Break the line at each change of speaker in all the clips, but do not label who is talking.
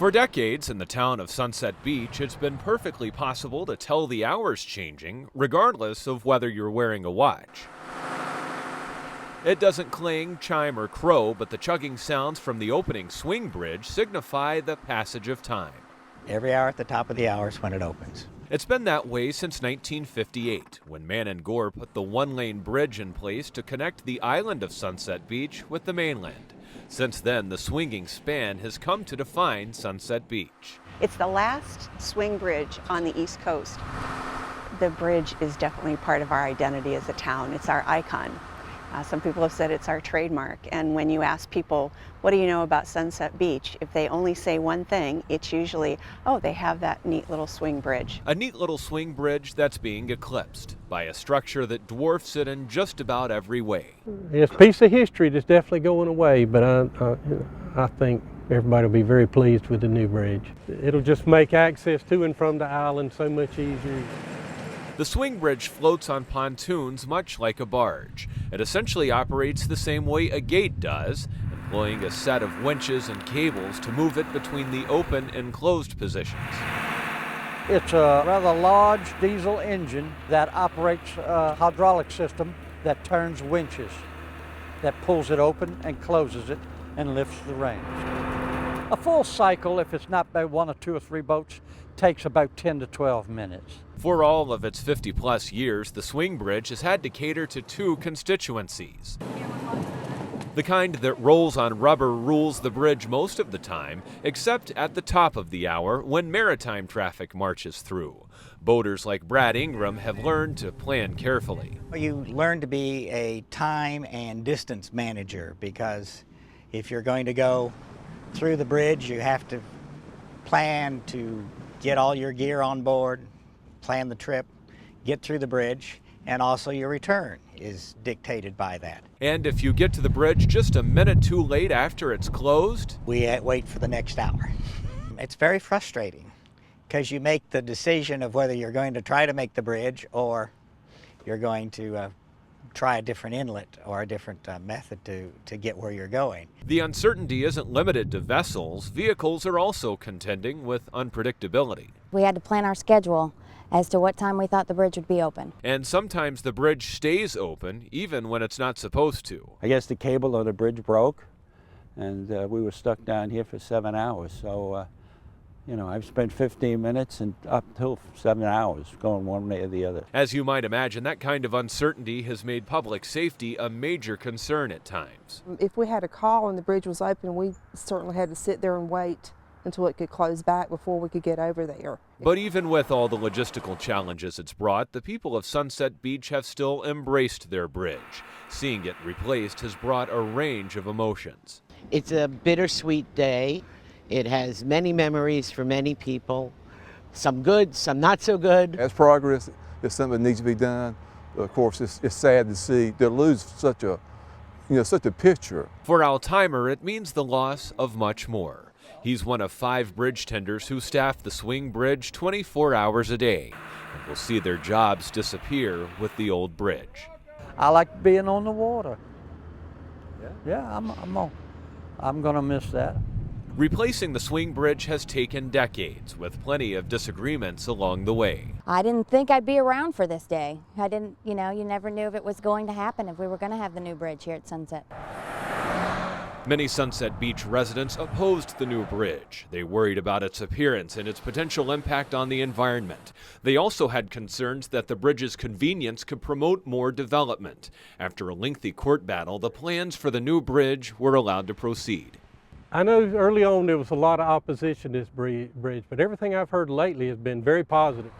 For decades in the town of Sunset Beach, it's been perfectly possible to tell the hours changing, regardless of whether you're wearing a watch. It doesn't cling, chime, or crow, but the chugging sounds from the opening swing bridge signify the passage of time.
Every hour at the top of the hour is when it opens.
It's been that way since 1958, when Man and Gore put the one-lane bridge in place to connect the island of Sunset Beach with the mainland. Since then, the swinging span has come to define Sunset Beach.
It's the last swing bridge on the East Coast. The bridge is definitely part of our identity as a town. It's our icon. Some people have said it's our trademark, and when you ask people, what do you know about Sunset Beach, if they only say one thing, it's usually, oh, they have that neat little swing bridge.
A neat little swing bridge that's being eclipsed by a structure that dwarfs it in just about every way.
It's a piece of history that's definitely going away, but I think everybody will be very pleased with the new bridge. It'll just make access to and from the island so much easier.
The swing bridge floats on pontoons much like a barge. It essentially operates the same way a gate does, employing a set of winches and cables to move it between the open and closed positions.
It's a rather large diesel engine that operates a hydraulic system that turns winches, that pulls it open and closes it and lifts the reins. A full cycle, if it's not by one or two or three boats, takes about 10 to 12 minutes.
For all of its 50-plus years, the swing bridge has had to cater to two constituencies. The kind that rolls on rubber rules the bridge most of the time, except at the top of the hour when maritime traffic marches through. Boaters like Brad Ingram have learned to plan carefully.
You learn to be a time and distance manager, because if you're going to go through the bridge, you have to plan to get all your gear on board, plan the trip, get through the bridge, and also your return is dictated by that.
And if you get to the bridge just a minute too late after it's closed,
we wait for the next hour. It's very frustrating, because you make the decision of whether you're going to try to make the bridge or you're going to try a different inlet or a different method to get where you're going.
The uncertainty isn't limited to vessels. Vehicles are also contending with unpredictability.
We had to plan our schedule as to what time we thought the bridge would be open.
And sometimes the bridge stays open even when it's not supposed to.
I guess the cable on the bridge broke, and we were stuck down here for 7 hours. So, I've spent 15 minutes and up till 7 hours going one way or the other.
As you might imagine, that kind of uncertainty has made public safety a major concern at times.
If we had a call and the bridge was open, we certainly had to sit there and wait until it could close back before we could get over there.
But even with all the logistical challenges it's brought, the people of Sunset Beach have still embraced their bridge. Seeing it replaced has brought a range of emotions.
It's a bittersweet day. It has many memories for many people, some good, some not so good.
As progress, it's something that needs to be done. Of course, it's sad to see to lose such a picture.
For Altimer, it means the loss of much more. He's one of 5 bridge tenders who staff the swing bridge 24 hours a day and will see their jobs disappear with the old bridge.
I like being on the water. Yeah, I'm gonna miss that.
Replacing the swing bridge has taken decades, with plenty of disagreements along the way.
I didn't think I'd be around for this day. I didn't, you never knew if it was going to happen, if we were going to have the new bridge here at Sunset.
Many Sunset Beach residents opposed the new bridge. They worried about its appearance and its potential impact on the environment. They also had concerns that the bridge's convenience could promote more development. After a lengthy court battle, the plans for the new bridge were allowed to proceed.
I know early on there was a lot of opposition to this bridge, but everything I've heard lately has been very positive.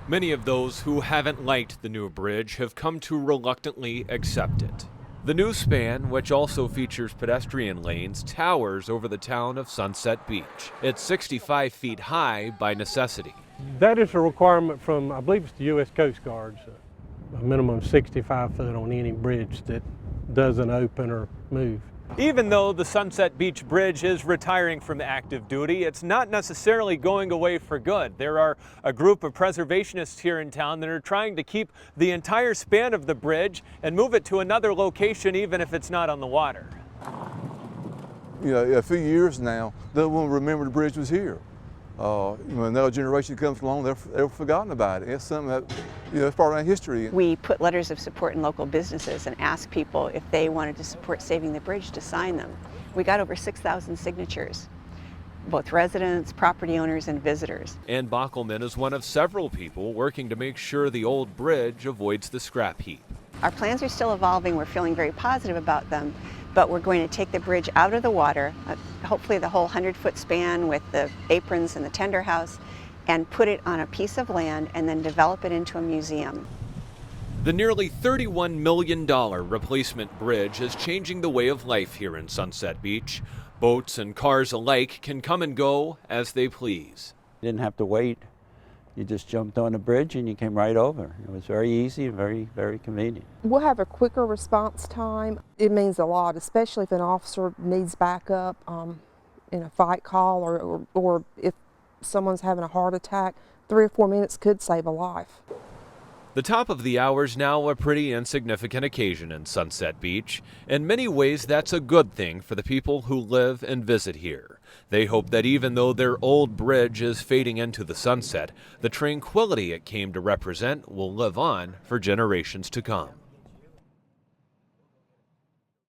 Many of those who haven't liked the new bridge have come to reluctantly accept it. The new span, which also features pedestrian lanes, towers over the town of Sunset Beach. It's 65 feet high by necessity.
That is a requirement from, I believe it's the U.S. Coast Guard, a minimum of 65 foot on any bridge that doesn't open or move.
Even though the Sunset Beach Bridge is retiring from active duty, it's not necessarily going away for good. There are a group of preservationists here in town that are trying to keep the entire span of the bridge and move it to another location, even if it's not on the water.
a few years now, they won't remember the bridge was here. When another generation comes along, they're forgotten about it. It's something that, it's part of our history.
We put letters of support in local businesses and asked people if they wanted to support saving the bridge to sign them. We got over 6,000 signatures, both residents, property owners, and visitors.
And Bokelman is one of several people working to make sure the old bridge avoids the scrap heap.
Our plans are still evolving. We're feeling very positive about them, but we're going to take the bridge out of the water, hopefully the whole 100-foot span with the aprons and the tender house, and put it on a piece of land and then develop it into a museum.
The nearly $31 million replacement bridge is changing the way of life here in Sunset Beach. Boats and cars alike can come and go as they please.
You didn't have to wait. You just jumped on the bridge and you came right over. It was very easy and very, very convenient.
We'll have a quicker response time. It means a lot, especially if an officer needs backup in a fight call or if someone's having a heart attack. 3 or 4 minutes could save a life.
The top of the hour's now a pretty insignificant occasion in Sunset Beach. In many ways, that's a good thing for the people who live and visit here. They hope that even though their old bridge is fading into the sunset, the tranquility it came to represent will live on for generations to come.